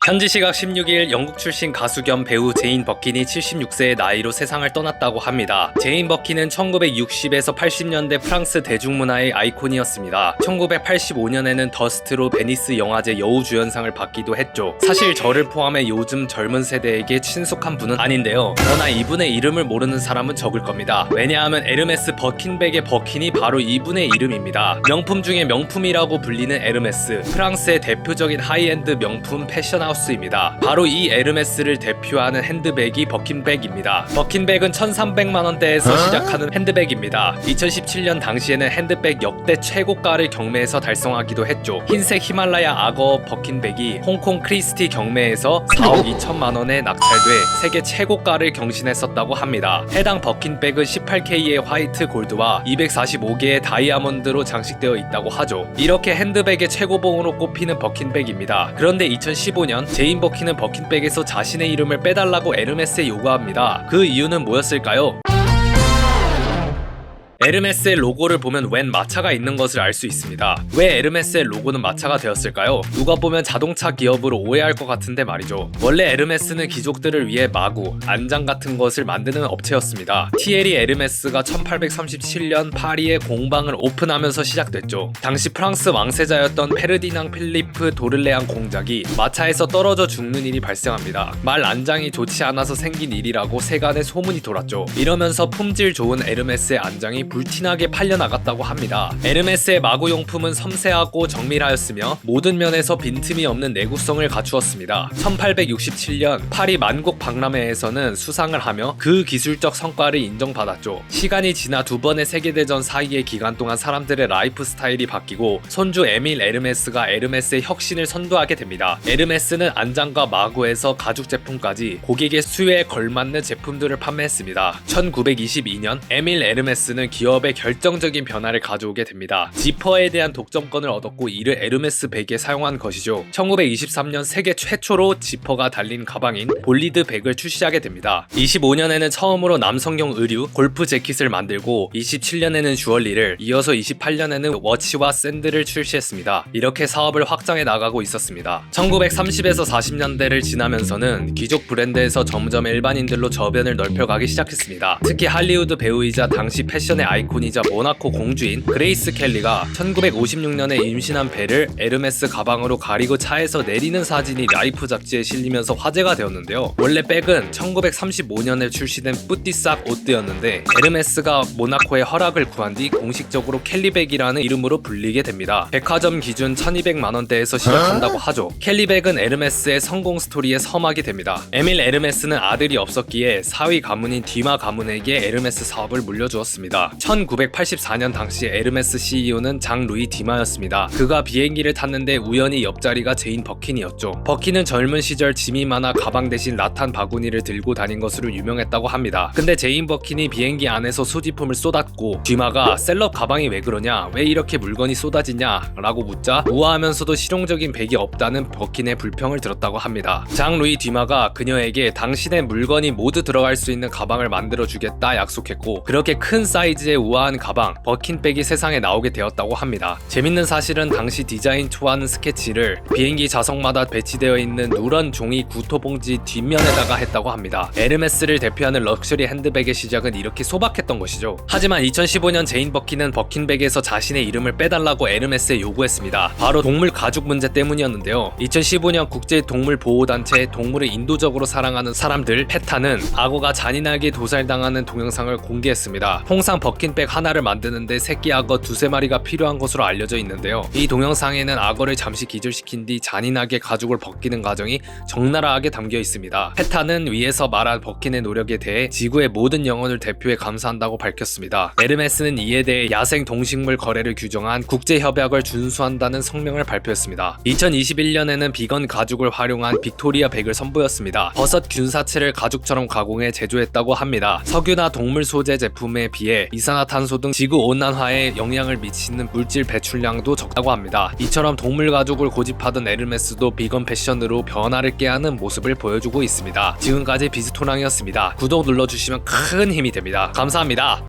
현지 시각 16일 영국 출신 가수 겸 배우 제인 버킨이 76세의 나이로 세상을 떠났다고 합니다. 제인 버킨은 1960에서 80년대 프랑스 대중문화의 아이콘이었습니다. 1985년에는 더스트로 베니스 영화제 여우주연상을 받기도 했죠. 사실 저를 포함해 요즘 젊은 세대에게 친숙한 분은 아닌데요. 그러나 이분의 이름을 모르는 사람은 적을 겁니다. 왜냐하면 에르메스 버킨백의 버킨이 바로 이분의 이름입니다. 명품 중에 명품이라고 불리는 에르메스, 프랑스의 대표적인 하이엔드 명품 패션하우스입니다. 바로 이 에르메스를 대표하는 핸드백이 버킨백입니다. 버킨백은 1300만원대에서 시작하는 핸드백입니다. 2017년 당시에는 핸드백 역대 최고가를 경매에서 달성하기도 했죠. 흰색 히말라야 악어 버킨백이 홍콩 크리스티 경매에서 4억 2천만원에 낙찰돼 세계 최고가를 경신했었다고 합니다. 해당 버킨백은 18K의 화이트 골드와 245개의 다이아몬드로 장식되어 있다고 하죠. 이렇게 핸드백의 최고봉으로 꼽히는 버킨백입니다. 그런데 2015년 제인 버킨은 버킨백에서 자신의 이름을 빼달라고 에르메스에 요구합니다. 그 이유는 뭐였을까요? 에르메스의 로고를 보면 웬 마차가 있는 것을 알 수 있습니다. 왜 에르메스의 로고는 마차가 되었을까요? 누가 보면 자동차 기업으로 오해할 것 같은데 말이죠. 원래 에르메스는 귀족들을 위해 마구, 안장 같은 것을 만드는 업체였습니다. 티에리 에르메스가 1837년 파리에 공방을 오픈하면서 시작됐죠. 당시 프랑스 왕세자였던 페르디낭 필리프 도를레앙 공작이 마차에서 떨어져 죽는 일이 발생합니다. 말 안장이 좋지 않아서 생긴 일이라고 세간에 소문이 돌았죠. 이러면서 품질 좋은 에르메스의 안장이 불티나게 팔려나갔다고 합니다. 에르메스의 마구용품은 섬세하고 정밀하였으며 모든 면에서 빈틈이 없는 내구성을 갖추었습니다. 1867년 파리 만국 박람회에서는 수상을 하며 그 기술적 성과를 인정받았죠. 시간이 지나 두 번의 세계대전 사이의 기간 동안 사람들의 라이프 스타일이 바뀌고 손주 에밀 에르메스가 에르메스의 혁신을 선도하게 됩니다. 에르메스는 안장과 마구에서 가죽 제품까지 고객의 수요에 걸맞는 제품들을 판매했습니다. 1922년 에밀 에르메스는 기업의 결정적인 변화를 가져오게 됩니다. 지퍼에 대한 독점권을 얻었고 이를 에르메스 백에 사용한 것이죠. 1923년 세계 최초로 지퍼가 달린 가방인 볼리드 백을 출시하게 됩니다. 25년에는 처음으로 남성용 의류, 골프 재킷을 만들고 27년에는 주얼리를, 이어서 28년에는 워치와 샌들을 출시했습니다. 이렇게 사업을 확장해 나가고 있었습니다. 1930에서 40년대를 지나면서는 귀족 브랜드에서 점점 일반인들로 저변을 넓혀가기 시작했습니다. 특히 할리우드 배우이자 당시 패션의 아이콘이자 모나코 공주인 그레이스 켈리가 1956년에 임신한 배를 에르메스 가방으로 가리고 차에서 내리는 사진이 라이프 잡지에 실리면서 화제가 되었는데요. 원래 백은 1935년에 출시된 뿌띠싹 옷드였는데 에르메스가 모나코의 허락을 구한 뒤 공식적으로 켈리백이라는 이름으로 불리게 됩니다. 백화점 기준 1200만원대에서 시작한다고 하죠. 켈리백은 에르메스의 성공 스토리의 서막이 됩니다. 에밀 에르메스는 아들이 없었기에 사위 가문인 디마 가문에게 에르메스 사업을 물려주었습니다. 1984년 당시 에르메스 CEO는 장 루이 디마였습니다. 그가 비행기를 탔는데 우연히 옆자리가 제인 버킨이었죠. 버킨은 젊은 시절 짐이 많아 가방 대신 라탄 바구니를 들고 다닌 것으로 유명했다고 합니다. 근데 제인 버킨이 비행기 안에서 소지품을 쏟았고 디마가 셀럽 가방이 왜 그러냐, 왜 이렇게 물건이 쏟아지냐 라고 묻자 우아하면서도 실용적인 백이 없다는 버킨의 불평을 들었다고 합니다. 장 루이 디마가 그녀에게 당신의 물건이 모두 들어갈 수 있는 가방을 만들어주겠다 약속했고 그렇게 큰 사이즈의 우아한 가방 버킨백이 세상에 나오게 되었다고 합니다. 재밌는 사실은 당시 디자인 초안 스케치를 비행기 좌석마다 배치되어 있는 누런 종이 구토봉지 뒷면에다가 했다고 합니다. 에르메스를 대표하는 럭셔리 핸드백의 시작은 이렇게 소박했던 것이죠. 하지만 2015년 제인 버킨은 버킨백에서 자신의 이름을 빼달라고 에르메스에 요구했습니다. 바로 동물 가죽 문제 때문이었는데요. 2015년 국제동물보호단체 동물을 인도적으로 사랑하는 사람들 페타는 악어가 잔인하게 도살당하는 동영상을 공개했습니다. 통상 버킨백 하나를 만드는데 새끼 악어 두세 마리가 필요한 것으로 알려져 있는데요. 이 동영상에는 악어를 잠시 기절시킨 뒤 잔인하게 가죽을 벗기는 과정이 적나라하게 담겨 있습니다. 페타는 위에서 말한 버킨의 노력에 대해 지구의 모든 영혼을 대표해 감사한다고 밝혔습니다. 에르메스는 이에 대해 야생 동식물 거래를 규정한 국제협약을 준수한다는 성명을 발표했습니다. 2021년에는 비건 가죽을 활용한 빅토리아 백을 선보였습니다. 버섯 균사체를 가죽처럼 가공해 제조했다고 합니다. 석유나 동물 소재 제품에 비해 이산화탄소 등 지구온난화에 영향을 미치는 물질 배출량도 적다고 합니다. 이처럼 동물 가죽을 고집하던 에르메스도 비건 패션으로 변화를 깨하는 모습을 보여주고 있습니다. 지금까지 비스토랑이었습니다. 구독 눌러주시면 큰 힘이 됩니다. 감사합니다.